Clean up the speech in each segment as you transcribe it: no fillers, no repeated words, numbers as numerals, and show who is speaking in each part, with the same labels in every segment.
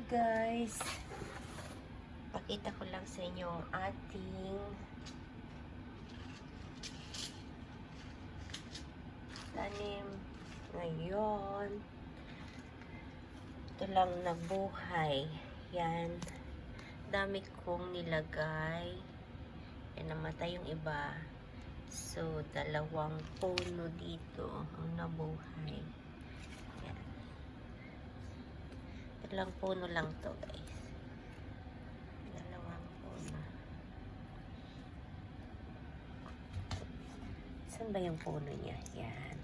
Speaker 1: Guys, pakita ko lang sa inyo ang ating tanim ngayon. Ito lang nabuhay. Yan, dami kong nilagay. Yan, namatay yung iba. So, 2 puno dito ang nabuhay. Yan, 2 puno lang to, guys. 2 puno. Saan ba yung puno niya? Yan.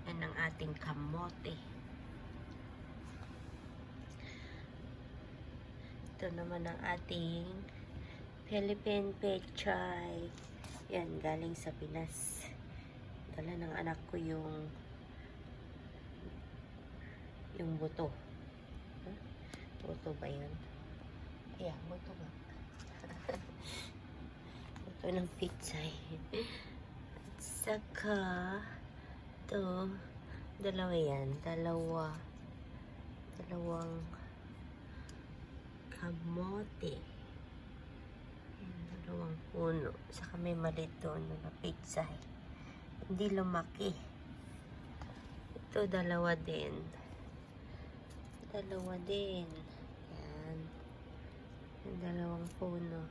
Speaker 1: Yan ang ating kamote. Ito naman ang ating Philippine pechay. Yan, galing sa Pinas. Dala ng anak ko yung buto. Huh? Buto ba yun? Yeah, buto ba? Buto ng pechay. At saka ito, 2 yan. 2 dalawang kamote. 2 puno. Saka may maliit doon na pechay. Hindi lumaki. Ito, 2 din. 2 din. Yan. Yung 2 puno.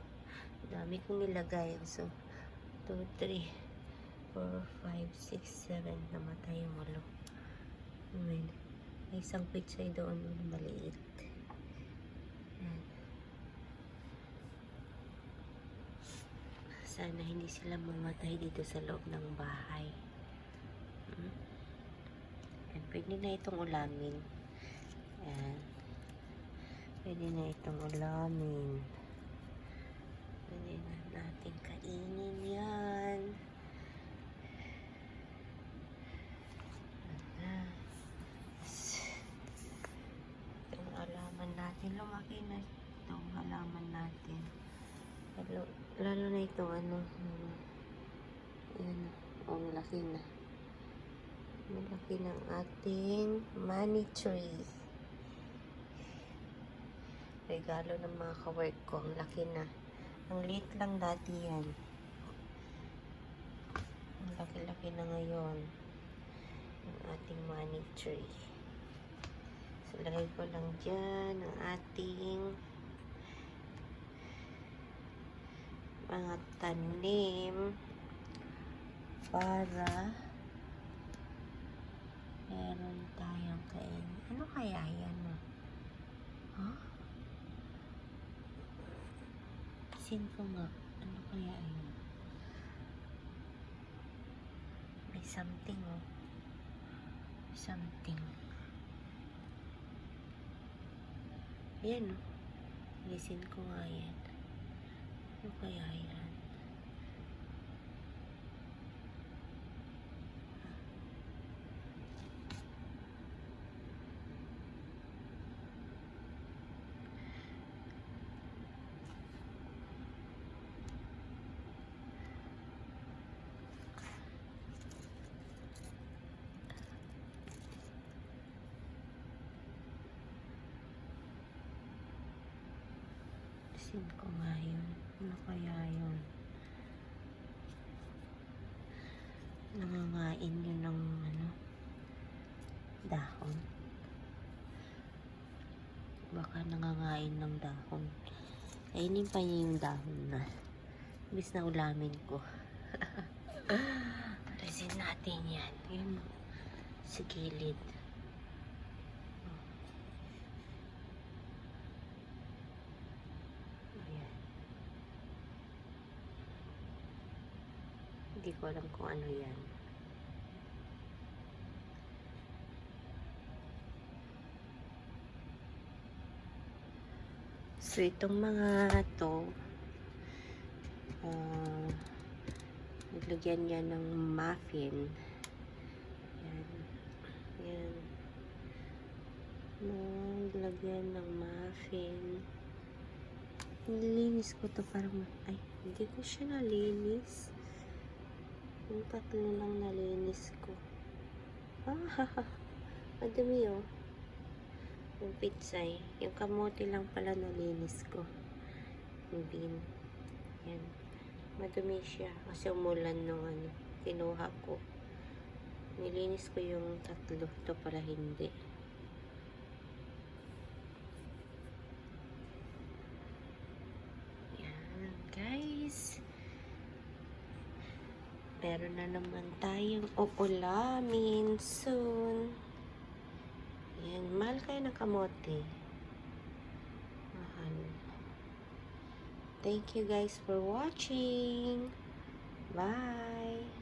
Speaker 1: Dami kong nilagay. So, 2, 3, 4, 5, 6, 7. Namatay yung ulo. May isang pechay doon. Maliit. Yan. Sana hindi sila mamatay dito sa loob ng bahay. Yan. Pwede na itong ulamin. Yan. Pwede na itong ulamin. Pwede na natin kainin yan. Itong halaman natin. Lumaki na itong halaman natin. Lalo na itong yan. Malaki na. Malaki ng ating money tree. Regalo ng mga kawork ko. Ang laki na. Ang liit lang dati yan. Ang laki-laki na ngayon. Ang ating money tree. So, lagay ko lang dyan ang ating mga tanim para meron tayong kain. Ano kaya yan? Huh? Isin ko nga. Ano kaya yan? May something, oh. Something. Yan, oh. Isin ko nga yan. Ano kaya yan? Isin ko nga yun. Ano kaya yun? Nangangain yun ng dahon. Baka nangangain ng dahon. Kainin pa niya yung dahon na. Imbis na ulamin ko. Resin natin yan. Yun. Sa gilid. Ayan. Hindi ko alam kung ano yan. So, itong mga to, naglagyan niya ng muffin. Yan. Yan. Naglagyan ng muffin. Nilinis ko to parang, ay, hindi ko siya nalinis. Yung 3 lang nalinis ko. Ah, Madumi oh. Yung pitsay. Yung kamote lang pala nalinis ko. Yung bean. Yan. Madumi siya. Kasi umulan nung kinuha ko. Nilinis ko yung 3. Ito pala hindi. Yan, guys. Meron na naman tayong uulamin soon. Yan, mahal kayo ng kamote. Mahal. Thank you guys for watching. Bye!